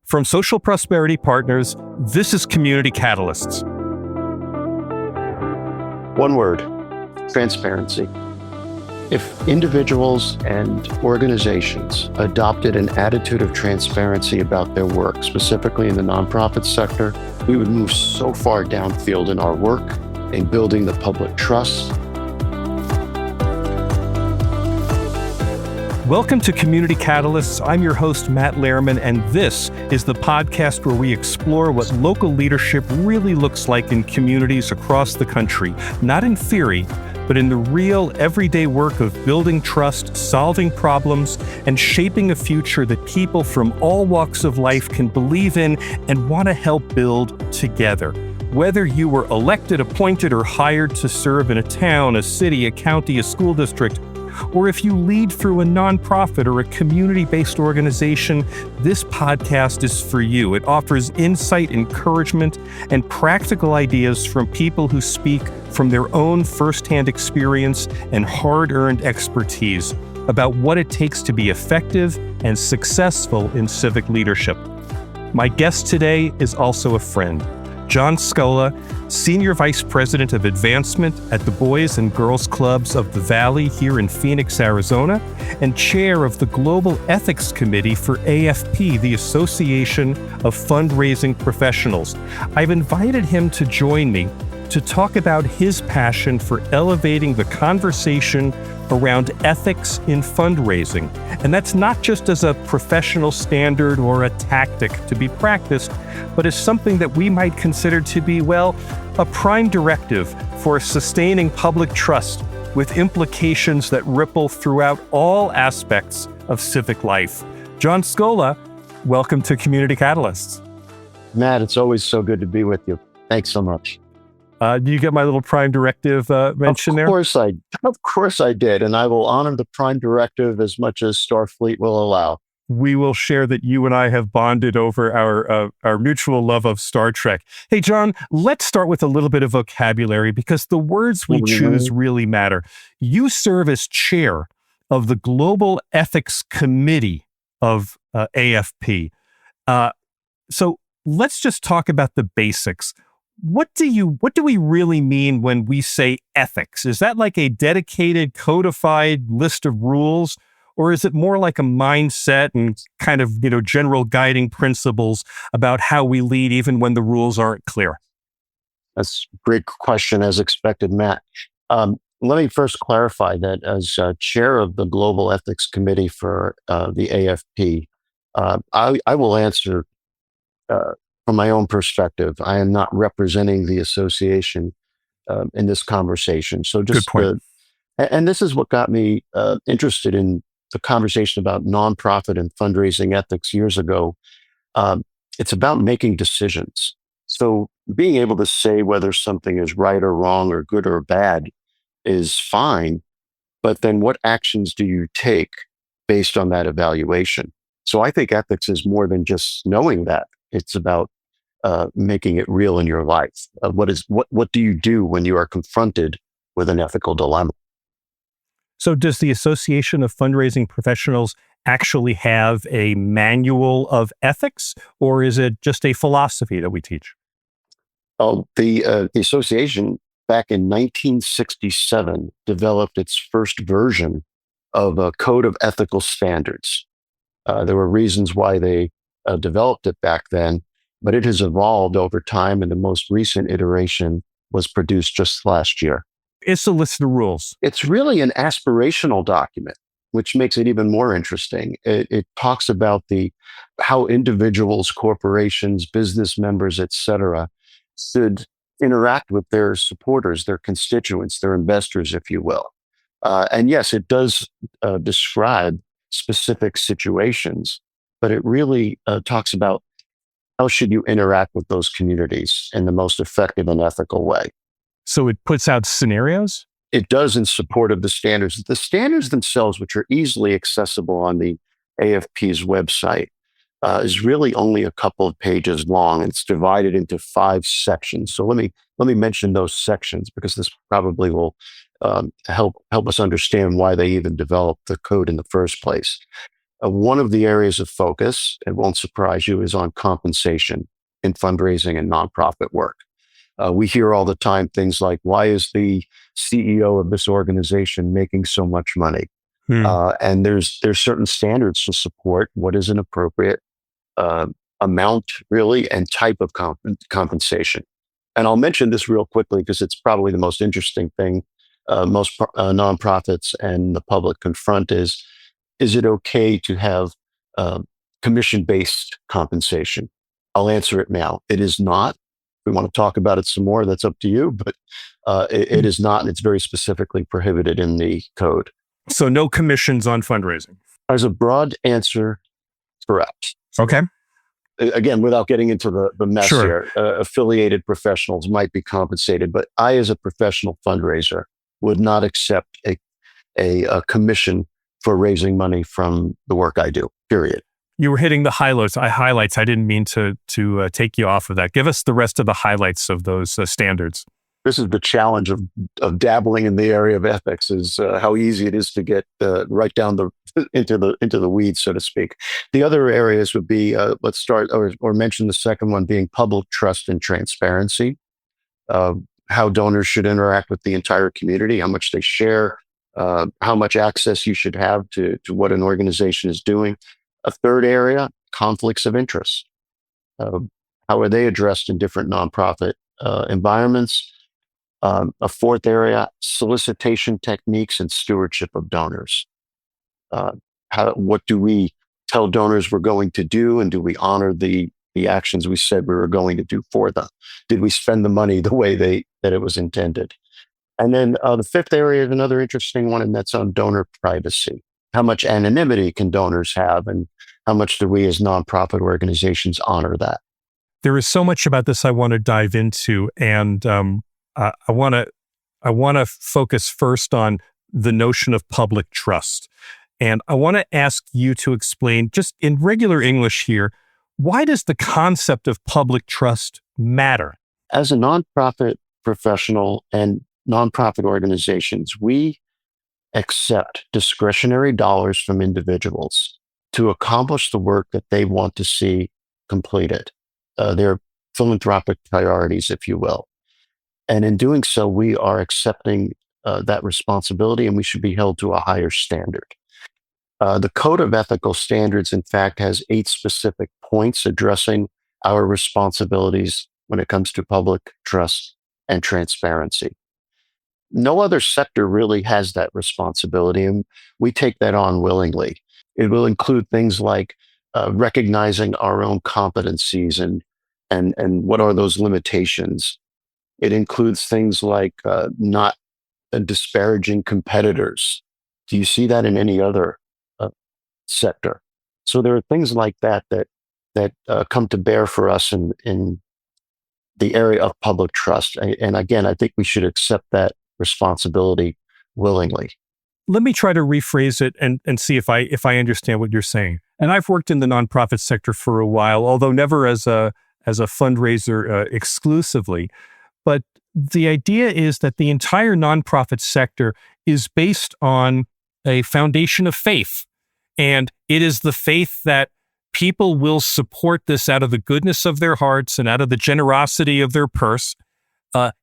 From Social Prosperity Partners, this is Community Catalysts. One word: transparency. If individuals and organizations adopted an attitude of transparency about their work, specifically in the nonprofit sector, we would move so far downfield in our work, in building the public trust. Welcome to Community Catalysts. I'm your host, Matt Lehrman, and this is the podcast where we explore what local leadership really looks like in communities across the country, not in theory, but in the real, everyday work of building trust, solving problems, and shaping a future that people from all walks of life can believe in and want to help build together. Whether you were elected, appointed, or hired to serve in a town, a city, a county, a school district, or if you lead through a nonprofit or a community-based organization, this podcast is for you. It offers insight, encouragement, and practical ideas from people who speak from their own firsthand experience and hard-earned expertise about what it takes to be effective and successful in civic leadership. My guest today is also a friend. John Scola, Senior Vice President of Advancement at the Boys and Girls Clubs of the Valley here in Phoenix, Arizona, and Chair of the Global Ethics Committee for AFP, the Association of Fundraising Professionals. I've invited him to join me to talk about his passion for elevating the conversation around ethics in fundraising. And that's not just as a professional standard or a tactic to be practiced, but as something that we might consider to be, well, a prime directive for sustaining public trust with implications that ripple throughout all aspects of civic life. John Scola, welcome to Community Catalysts. Matt, it's always so good to be with you. Thanks so much. Do you get my little prime directive mention there? Of course I did, and I will honor the prime directive as much as Starfleet will allow. We will share that you and I have bonded over our mutual love of Star Trek. Hey, John, let's start with a little bit of vocabulary because the words we choose really matter. You serve as chair of the Global Ethics Committee of AFP. So let's just talk about the basics. What do we really mean when we say ethics? Is that like a dedicated, codified list of rules, or is it more like a mindset and kind of, general guiding principles about how we lead even when the rules aren't clear? That's a great question, as expected, Matt. Let me first clarify that as chair of the Global Ethics Committee for the AFP, I will answer from my own perspective. I am not representing the association in this conversation. So just good point. And this is what got me interested in the conversation about nonprofit and fundraising ethics years ago. It's about making decisions. So being able to say whether something is right or wrong or good or bad is fine, but then what actions do you take based on that evaluation? So I think ethics is more than just knowing that. It's about making it real in your life. What do you do when you are confronted with an ethical dilemma? So does the Association of Fundraising Professionals actually have a manual of ethics, or is it just a philosophy that we teach? The association back in 1967 developed its first version of a code of ethical standards. There were reasons why they developed it back then, but it has evolved over time, and the most recent iteration was produced just last year. It's a list of rules. It's really an aspirational document, which makes it even more interesting. It talks about how individuals, corporations, business members, et cetera, should interact with their supporters, their constituents, their investors, if you will. And yes, it does describe specific situations, but it really talks about how should you interact with those communities in the most effective and ethical way. So it puts out scenarios? It does in support of the standards. The standards themselves, which are easily accessible on the AFP's website, is really only a couple of pages long, and it's divided into 5 sections. So let me mention those sections because this probably will help us understand why they even developed the code in the first place. One of the areas of focus, it won't surprise you, is on compensation in fundraising and nonprofit work. We hear all the time things like, why is the CEO of this organization making so much money? And there's certain standards to support what is an appropriate uh, amount, really, and type of compensation. And I'll mention this real quickly because it's probably the most interesting thing most nonprofits and the public confront is it okay to have uh, commission-based compensation? I'll answer it now. It is not. If we want to talk about it some more, that's up to you, but it is not, and it's very specifically prohibited in the code. So no commissions on fundraising. As a broad answer, correct. Okay. Again, without getting into the mess Sure. here, affiliated professionals might be compensated, but I, as a professional fundraiser, would not accept a commission for raising money from the work I do, period. You were hitting the highlights. I didn't mean to take you off of that. Give us the rest of the highlights of those standards. This is the challenge of dabbling in the area of ethics, is how easy it is to get right down into the weeds, so to speak. The other areas would be, let's start or mention the second one being public trust and transparency. How donors should interact with the entire community, how much they share, how much access you should have to what an organization is doing. A third area, conflicts of interest. How are they addressed in different nonprofit environments? A fourth area, solicitation techniques and stewardship of donors. What do we tell donors we're going to do, and do we honor the actions we said we were going to do for them? Did we spend the money the way that it was intended? And then the fifth area is another interesting one, and that's on donor privacy. How much anonymity can donors have, and how much do we as nonprofit organizations honor that? There is so much about this I want to dive into, and I want to focus first on the notion of public trust. And I want to ask you to explain, just in regular English here, why does the concept of public trust matter? As a nonprofit professional and nonprofit organizations, we accept discretionary dollars from individuals to accomplish the work that they want to see completed. Their philanthropic priorities, if you will. And in doing so, we are accepting that responsibility, and we should be held to a higher standard. The Code of Ethical Standards, in fact, has 8 specific points addressing our responsibilities when it comes to public trust and transparency. No other sector really has that responsibility, and we take that on willingly. It will include things like recognizing our own competencies and what are those limitations. It includes things like not disparaging competitors. Do you see that in any other sector? So there are things like that come to bear for us in the area of public trust. And again, I think we should accept that responsibility willingly. Let me try to rephrase it and see if I understand what you're saying. And I've worked in the nonprofit sector for a while, although never as a fundraiser exclusively. But the idea is that the entire nonprofit sector is based on a foundation of faith. And it is the faith that people will support this out of the goodness of their hearts and out of the generosity of their purse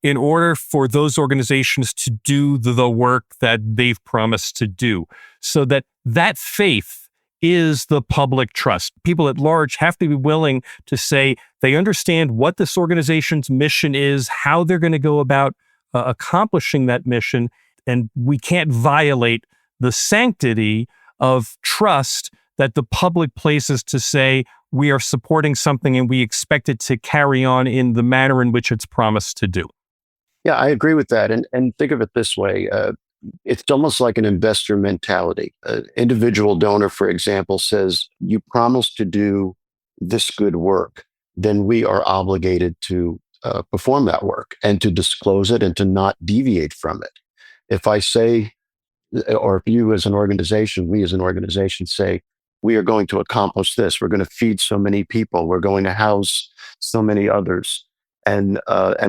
in order for those organizations to do the work that they've promised to do. So that faith is the public trust. People at large have to be willing to say they understand what this organization's mission is, how they're going to go about accomplishing that mission, and we can't violate the sanctity of trust that the public places to say we are supporting something and we expect it to carry on in the manner in which it's promised to do. Yeah, I agree with that. And think of it this way. It's almost like an investor mentality. An individual donor, for example, says, you promise to do this good work, then we are obligated to perform that work and to disclose it and to not deviate from it. If I say, or if you as an organization, we as an organization say, we are going to accomplish this, we're going to feed so many people, we're going to house so many others, and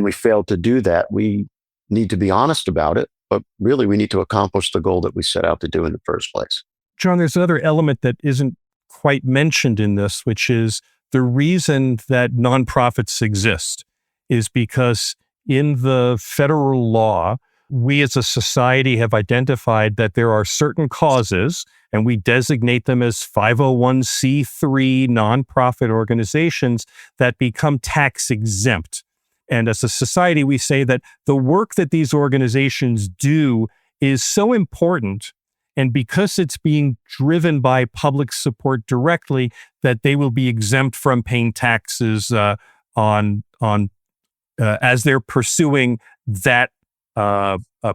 we fail to do that, we need to be honest about it, but really we need to accomplish the goal that we set out to do in the first place. John, there's another element that isn't quite mentioned in this, which is the reason that nonprofits exist is because in the federal law, we as a society have identified that there are certain causes, and we designate them as 501c3 nonprofit organizations that become tax exempt. And as a society, we say that the work that these organizations do is so important, and because it's being driven by public support directly, that they will be exempt from paying taxes on as they're pursuing that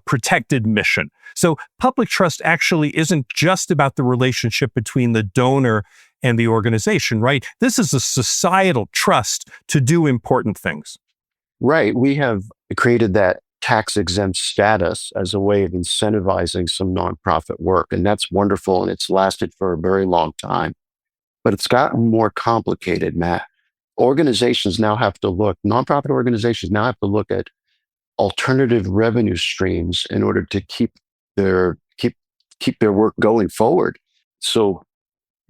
protected mission. So public trust actually isn't just about the relationship between the donor and the organization, right? This is a societal trust to do important things. Right. We have created that tax exempt status as a way of incentivizing some nonprofit work. And that's wonderful. And it's lasted for a very long time. But it's gotten more complicated, Matt. Nonprofit organizations now have to look at alternative revenue streams in order to keep their work going forward. So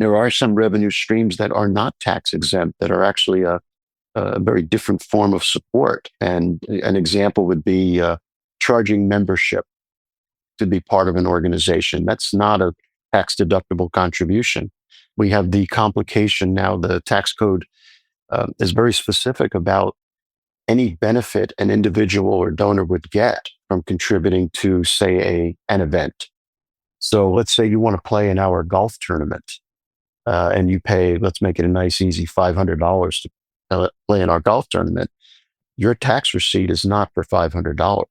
there are some revenue streams that are not tax exempt that are actually a very different form of support. And an example would be charging membership to be part of an organization. That's not a tax deductible contribution. We have the complication now. The tax code is very specific about any benefit an individual or donor would get from contributing to, say, an event. So let's say you want to play in our golf tournament and you pay, let's make it a nice, easy $500 to play in our golf tournament. Your tax receipt is not for $500.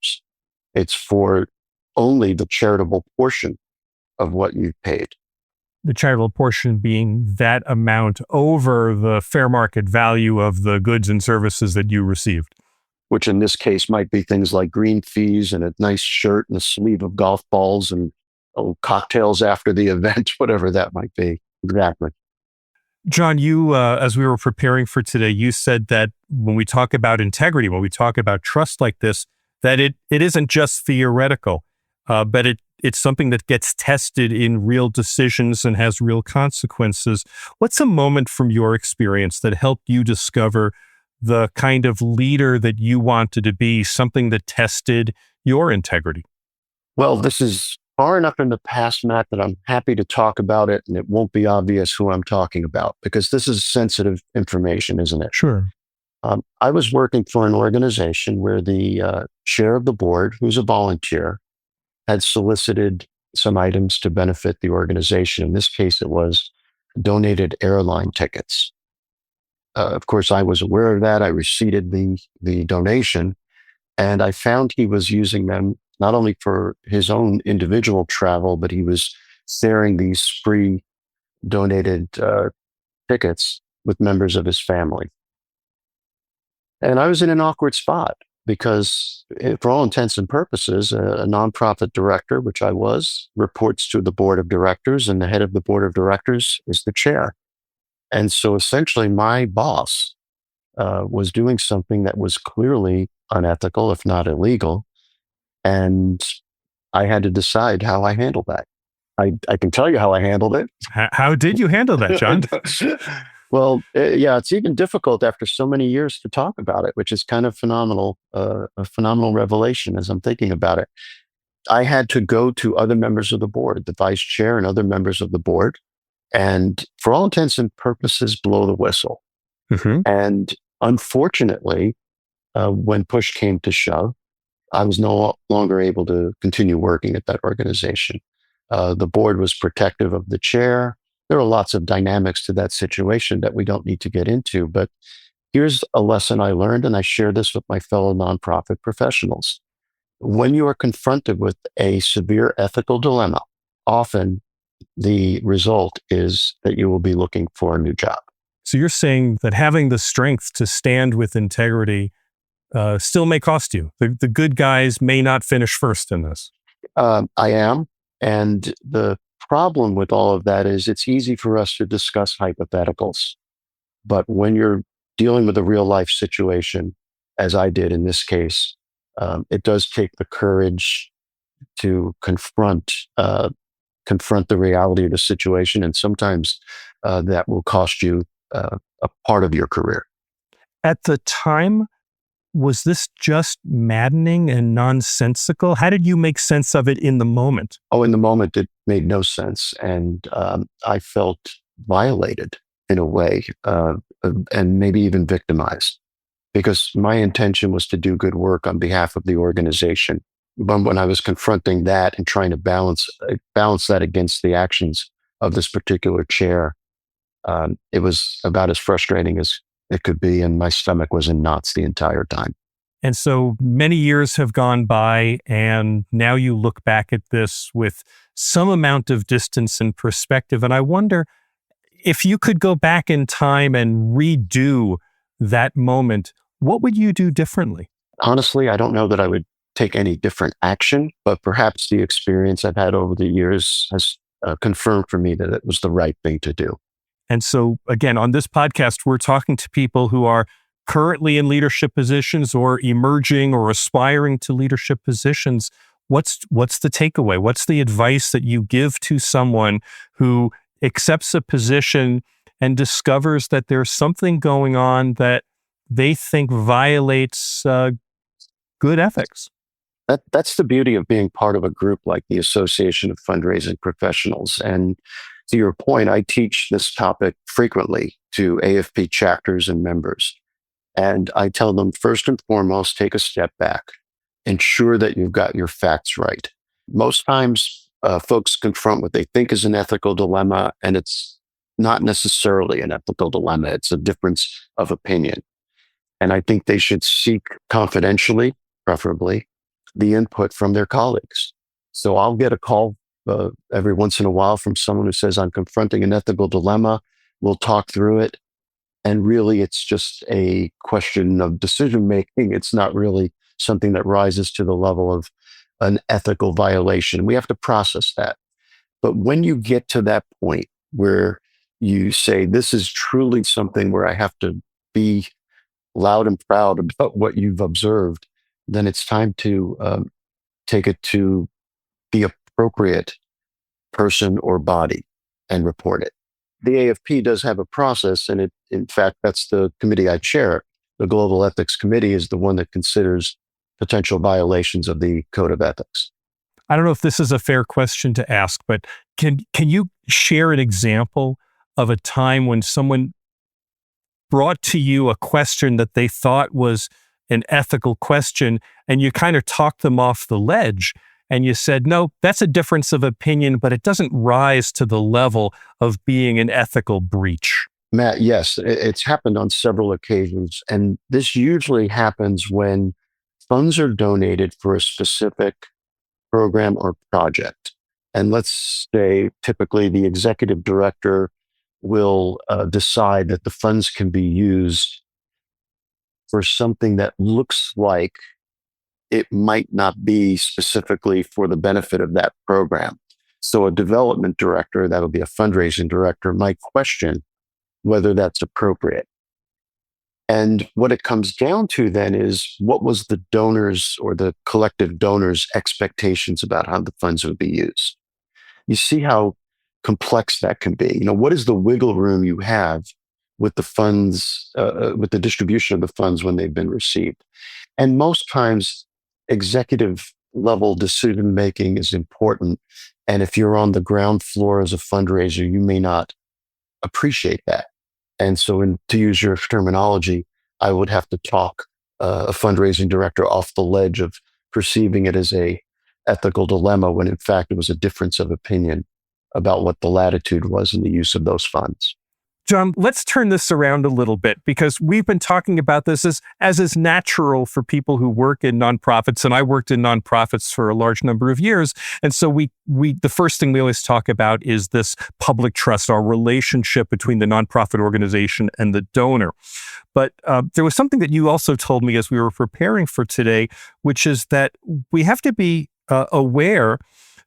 It's for only the charitable portion of what you've paid. The charitable portion being that amount over the fair market value of the goods and services that you received. Which in this case might be things like green fees and a nice shirt and a sleeve of golf balls and cocktails after the event, whatever that might be. Exactly. John, you, as we were preparing for today, you said that when we talk about integrity, when we talk about trust like this, that it isn't just theoretical, but it's something that gets tested in real decisions and has real consequences. What's a moment from your experience that helped you discover the kind of leader that you wanted to be, something that tested your integrity? Well, this is far enough in the past, Matt, that I'm happy to talk about it, and it won't be obvious who I'm talking about because this is sensitive information, isn't it? Sure. I was working for an organization where the chair of the board, who's a volunteer, had solicited some items to benefit the organization. In this case, it was donated airline tickets. Of course, I was aware of that. I receipted the donation, and I found he was using them not only for his own individual travel, but he was sharing these free donated tickets with members of his family. And I was in an awkward spot because, for all intents and purposes, a nonprofit director, which I was, reports to the board of directors, and the head of the board of directors is the chair. And so essentially, my boss was doing something that was clearly unethical, if not illegal. And I had to decide how I handled that. I can tell you how I handled it. How did you handle that, John? Well, yeah, it's even difficult after so many years to talk about it, which is kind of phenomenal, a phenomenal revelation as I'm thinking about it. I had to go to other members of the board, the vice chair and other members of the board, and for all intents and purposes, blow the whistle. Mm-hmm. And unfortunately, when push came to shove, I was no longer able to continue working at that organization. The board was protective of the chair. There are lots of dynamics to that situation that we don't need to get into, but here's a lesson I learned, and I share this with my fellow nonprofit professionals. When you are confronted with a severe ethical dilemma, often the result is that you will be looking for a new job. So you're saying that having the strength to stand with integrity still may cost you. The good guys may not finish first in this. I am. And the problem with all of that is it's easy for us to discuss hypotheticals. But when you're dealing with a real life situation, as I did in this case, it does take the courage to confront confront the reality of the situation. And sometimes that will cost you a part of your career. At the time, was this just maddening and nonsensical? How did you make sense of it in the moment? Oh, in the moment, it made no sense. And I felt violated in a way, and maybe even victimized, because my intention was to do good work on behalf of the organization. But when I was confronting that and trying to balance that against the actions of this particular chair, it was about as frustrating as it could be, and my stomach was in knots the entire time. And so many years have gone by, and now you look back at this with some amount of distance and perspective. And I wonder if you could go back in time and redo that moment, what would you do differently? Honestly, I don't know that I would take any different action, but perhaps the experience I've had over the years has confirmed for me that it was the right thing to do. And so, again, on this podcast, we're talking to people who are currently in leadership positions or emerging or aspiring to leadership positions. What's the takeaway? What's the advice that you give to someone who accepts a position and discovers that there's something going on that they think violates good ethics? That's the beauty of being part of a group like the Association of Fundraising Professionals. And to your point, I teach this topic frequently to AFP chapters and members. And I tell them, first and foremost, take a step back, ensure that you've got your facts right. Most times, folks confront what they think is an ethical dilemma, and it's not necessarily an ethical dilemma. It's a difference of opinion. And I think they should seek confidentially, preferably, the input from their colleagues. So I'll get a call every once in a while from someone who says, I'm confronting an ethical dilemma. We'll talk through it. And really, it's just a question of decision making. It's not really something that rises to the level of an ethical violation. We have to process that. But when you get to that point where you say, this is truly something where I have to be loud and proud about what you've observed, then it's time to take it to the appropriate person or body and report it. The AFP does have a process, and in fact, that's the committee I chair. The Global Ethics Committee is the one that considers potential violations of the Code of Ethics. I don't know if this is a fair question to ask, but can you share an example of a time when someone brought to you a question that they thought was an ethical question, and you kind of talked them off the ledge, and you said, no, that's a difference of opinion, but it doesn't rise to the level of being an ethical breach? Matt, yes, it's happened on several occasions. And this usually happens when funds are donated for a specific program or project. And let's say typically the executive director will decide that the funds can be used for something that looks like it might not be specifically for the benefit of that program. So a development director, that would be a fundraising director, might question whether that's appropriate. And what it comes down to then is, what was the donors or the collective donors' expectations about how the funds would be used? You see how complex that can be. What is the wiggle room you have with the funds, with the distribution of the funds when they've been received? And most times, executive level decision making is important. And if you're on the ground floor as a fundraiser, you may not appreciate that. And so, to use your terminology, I would have to talk a fundraising director off the ledge of perceiving it as a ethical dilemma, when in fact it was a difference of opinion about what the latitude was in the use of those funds. John, let's turn this around a little bit, because we've been talking about this as is natural for people who work in nonprofits, and I worked in nonprofits for a large number of years. And so we the first thing we always talk about is this public trust, our relationship between the nonprofit organization and the donor. But there was something that you also told me as we were preparing for today, which is that we have to be aware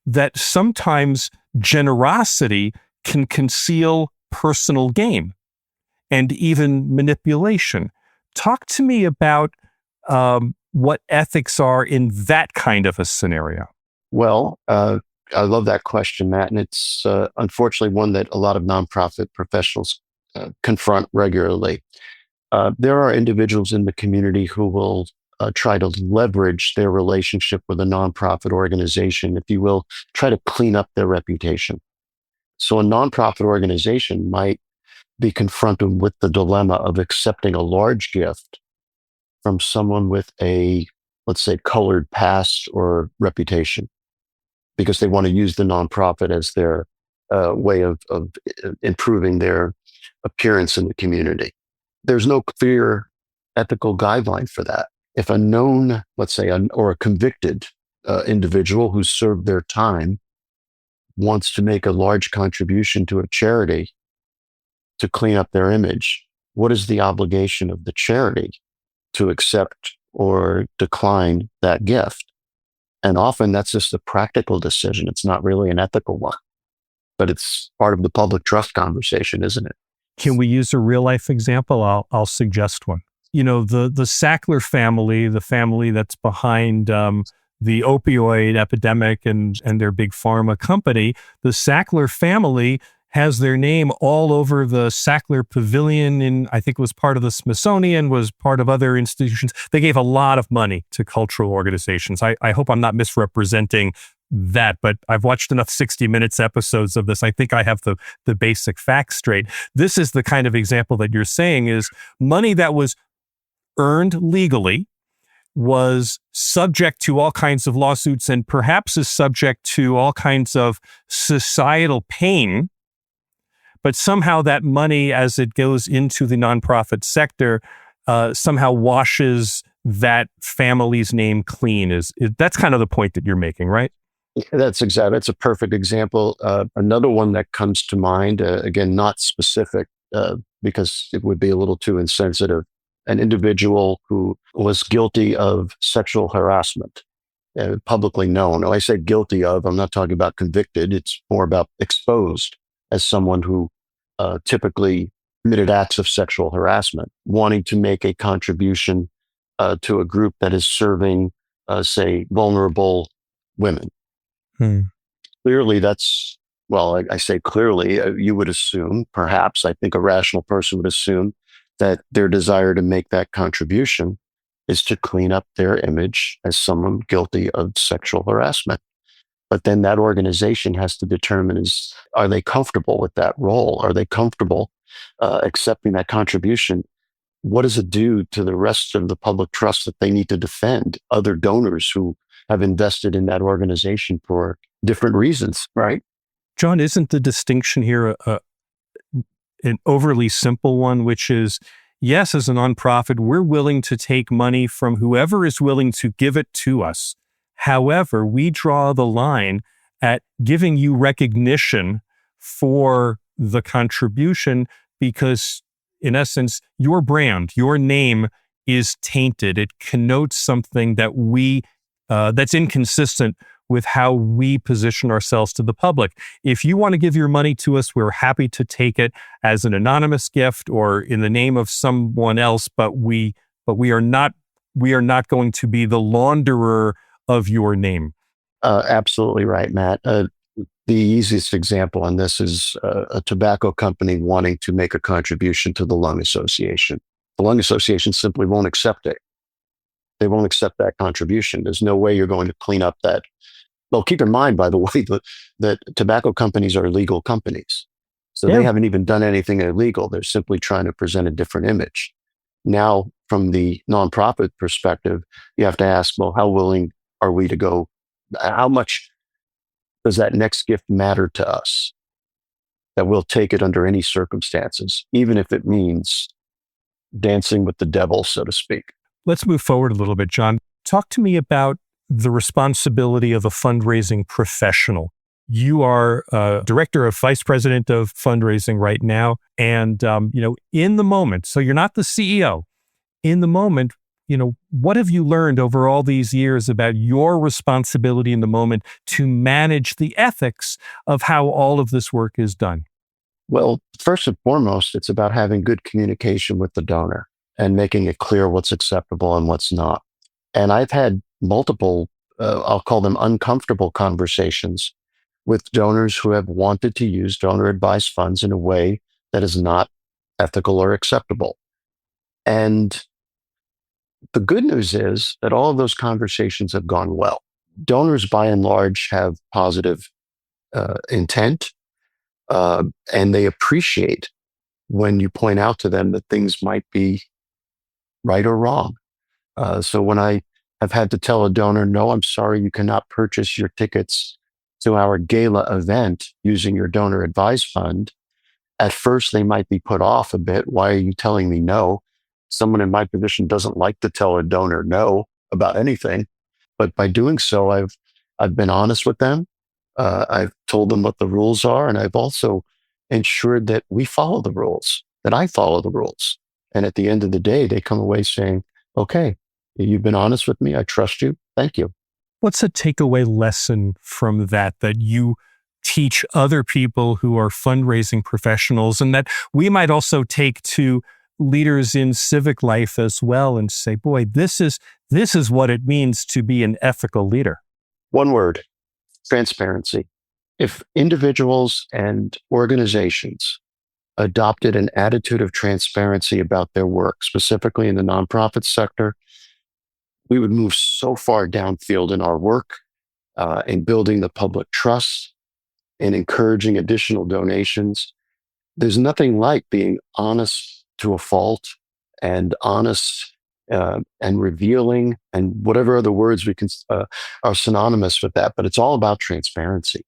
that sometimes generosity can conceal personal gain and even manipulation. Talk to me about what ethics are in that kind of a scenario. Well, I love that question, Matt. And it's unfortunately one that a lot of nonprofit professionals confront regularly. There are individuals in the community who will try to leverage their relationship with a nonprofit organization, if you will, try to clean up their reputation. So a nonprofit organization might be confronted with the dilemma of accepting a large gift from someone with a, let's say, colored past or reputation, because they want to use the nonprofit as their way of improving their appearance in the community. There's no clear ethical guideline for that. If a known, let's say, or a convicted individual who served their time wants to make a large contribution to a charity to clean up their image, what is the obligation of the charity to accept or decline that gift? And often that's just a practical decision. It's not really an ethical one, but it's part of the public trust conversation, isn't it? Can we use a real life example? I'll suggest one. The Sackler family, the family that's behind the opioid epidemic and their big pharma company, the Sackler family has their name all over the Sackler Pavilion, and I think it was part of the Smithsonian, was part of other institutions. They gave a lot of money to cultural organizations. I hope I'm not misrepresenting that, but I've watched enough 60 Minutes episodes of this. I think I have the basic facts straight. This is the kind of example that you're saying is money that was earned legally, was subject to all kinds of lawsuits, and perhaps is subject to all kinds of societal pain. But somehow that money, as it goes into the nonprofit sector, somehow washes that family's name clean. That's kind of the point that you're making, right? That's a perfect example. Another one that comes to mind, again, not specific because it would be a little too insensitive. An individual who was guilty of sexual harassment, publicly known. When I say guilty of, I'm not talking about convicted. It's more about exposed as someone who typically committed acts of sexual harassment, wanting to make a contribution to a group that is serving, say, vulnerable women. Clearly, I say clearly, you would assume, perhaps, I think a rational person would assume that their desire to make that contribution is to clean up their image as someone guilty of sexual harassment. But then that organization has to determine are they comfortable with that role? Are they comfortable accepting that contribution? What does it do to the rest of the public trust that they need to defend other donors who have invested in that organization for different reasons, right? John, isn't the distinction here an overly simple one, which is, yes, as a nonprofit, we're willing to take money from whoever is willing to give it to us. However, we draw the line at giving you recognition for the contribution because, in essence, your brand, your name is tainted. It connotes something that that's inconsistent with how we position ourselves to the public. If you want to give your money to us, we're happy to take it as an anonymous gift or in the name of someone else, but we are not going to be the launderer of your name. Absolutely right, Matt. The easiest example on this is a tobacco company wanting to make a contribution to the Lung Association. The Lung Association simply won't accept it. They won't accept that contribution. There's no way you're going to clean up that. Well, keep in mind, by the way, that tobacco companies are legal companies. So They haven't even done anything illegal. They're simply trying to present a different image. Now, from the nonprofit perspective, you have to ask, well, how willing are we to go? How much does that next gift matter to us? That we'll take it under any circumstances, even if it means dancing with the devil, so to speak. Let's move forward a little bit, John. Talk to me about the responsibility of a fundraising professional. You are director of vice president of fundraising right now. And, in the moment, so you're not the CEO. In the moment, what have you learned over all these years about your responsibility in the moment to manage the ethics of how all of this work is done? Well, first and foremost, it's about having good communication with the donor and making it clear what's acceptable and what's not. And I've had multiple, I'll call them uncomfortable conversations with donors who have wanted to use donor advised funds in a way that is not ethical or acceptable. And the good news is that all of those conversations have gone well. Donors, by and large, have positive intent, and they appreciate when you point out to them that things might be right or wrong. So when I have had to tell a donor, no, I'm sorry, you cannot purchase your tickets to our gala event using your donor advised fund, at first they might be put off a bit. Why are you telling me no? Someone in my position doesn't like to tell a donor no about anything. But by doing so, I've been honest with them. I've told them what the rules are, and I've also ensured that we follow the rules, that I follow the rules. And at the end of the day, they come away saying, okay, you've been honest with me. I trust you. Thank you. What's a takeaway lesson from that you teach other people who are fundraising professionals, and that we might also take to leaders in civic life as well and say, boy, this is what it means to be an ethical leader? One word: transparency. If individuals and organizations adopted an attitude of transparency about their work, specifically in the nonprofit sector, we would move so far downfield in our work, in building the public trust, in encouraging additional donations. There's nothing like being honest to a fault, and honest and revealing, and whatever other words we can are synonymous with that. But it's all about transparency.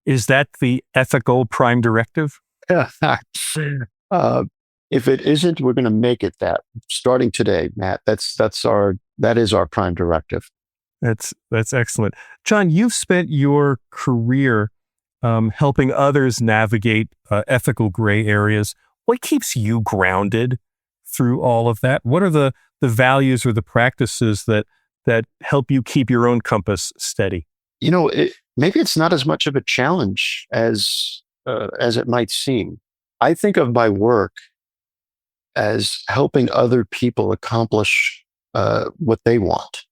Is that the ethical prime directive? If it isn't, we're going to make it that starting today, Matt. That is our prime directive. That's excellent. John, you've spent your career helping others navigate ethical gray areas. What keeps you grounded through all of that? What are the values or the practices that help you keep your own compass steady? Maybe it's not as much of a challenge as it might seem. I think of my work as helping other people accomplish what they want.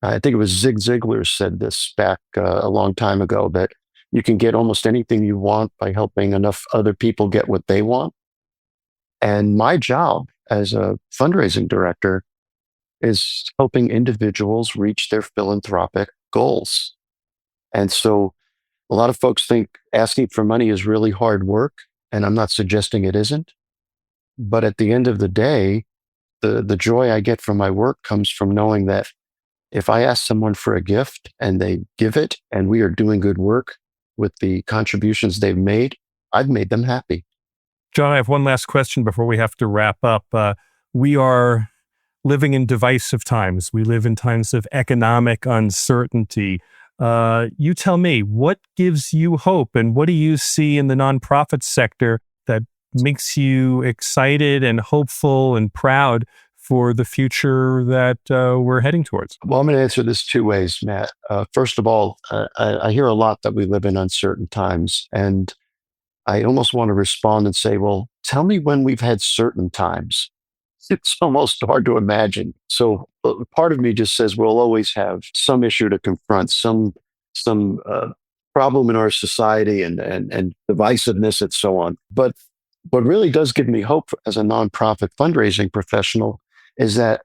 I think it was Zig Ziglar said this back a long time ago, that you can get almost anything you want by helping enough other people get what they want. And my job as a fundraising director is helping individuals reach their philanthropic goals. And so a lot of folks think asking for money is really hard work, and I'm not suggesting it isn't. But at the end of the day, the joy I get from my work comes from knowing that if I ask someone for a gift and they give it, and we are doing good work with the contributions they've made, I've made them happy. John, I have one last question before we have to wrap up. We are living in divisive times. We live in times of economic uncertainty. You tell me, what gives you hope, and what do you see in the nonprofit sector that makes you excited and hopeful and proud for the future that we're heading towards? Well, I'm going to answer this two ways, Matt. First of all, I hear a lot that we live in uncertain times, and I almost want to respond and say, well, tell me when we've had certain times. It's almost hard to imagine. So part of me just says we'll always have some issue to confront, some problem in our society, and divisiveness and so on. But what really does give me hope as a nonprofit fundraising professional is that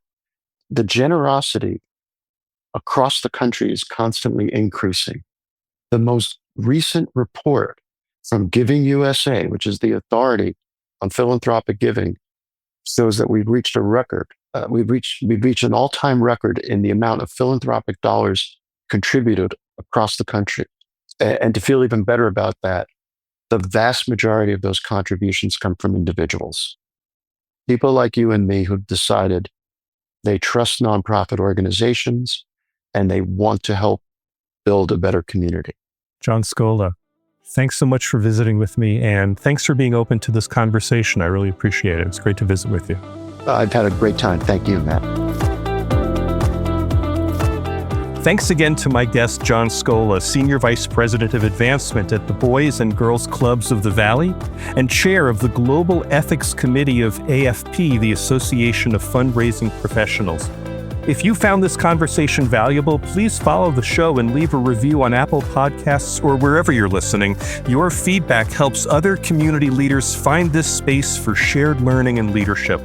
the generosity across the country is constantly increasing. The most recent report from Giving USA, which is the authority on philanthropic giving, shows that we've reached a record. We've reached an all-time record in the amount of philanthropic dollars contributed across the country. And to feel even better about that, the vast majority of those contributions come from individuals. People like you and me who've decided they trust nonprofit organizations and they want to help build a better community. John Scola, thanks so much for visiting with me, and thanks for being open to this conversation. I really appreciate it. It's great to visit with you. I've had a great time. Thank you, Matt. Thanks again to my guest, John Scola, Senior Vice President of Advancement at the Boys and Girls Clubs of the Valley and Chair of the Global Ethics Committee of AFP, the Association of Fundraising Professionals. If you found this conversation valuable, please follow the show and leave a review on Apple Podcasts or wherever you're listening. Your feedback helps other community leaders find this space for shared learning and leadership.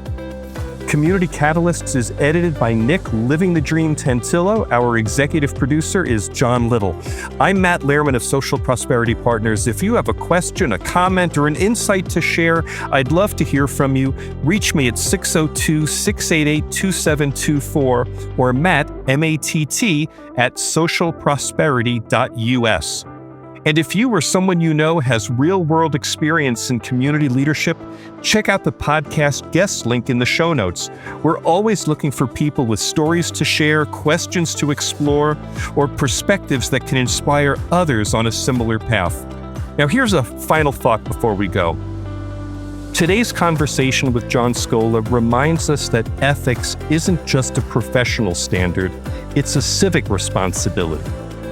Community Catalysts is edited by Nick Living the Dream Tantillo. Our executive producer is John Little. I'm Matt Lehrman of Social Prosperity Partners. If you have a question, a comment, or an insight to share, I'd love to hear from you. Reach me at 602-688-2724 or Matt, M-A-T-T, at socialprosperity.us. And if you or someone you know has real-world experience in community leadership, check out the podcast guest link in the show notes. We're always looking for people with stories to share, questions to explore, or perspectives that can inspire others on a similar path. Now, here's a final thought before we go. Today's conversation with John Scola reminds us that ethics isn't just a professional standard, it's a civic responsibility.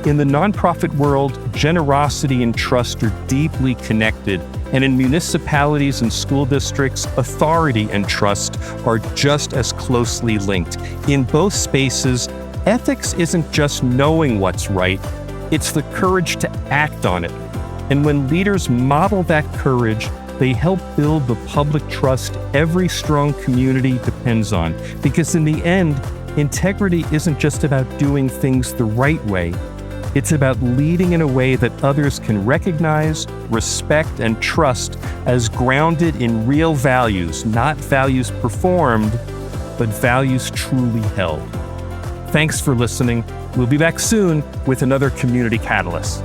In the nonprofit world, generosity and trust are deeply connected, and in municipalities and school districts, authority and trust are just as closely linked. In both spaces, ethics isn't just knowing what's right, it's the courage to act on it. And when leaders model that courage, they help build the public trust every strong community depends on. Because in the end, integrity isn't just about doing things the right way. It's about leading in a way that others can recognize, respect, and trust as grounded in real values, not values performed, but values truly held. Thanks for listening. We'll be back soon with another Community Catalyst.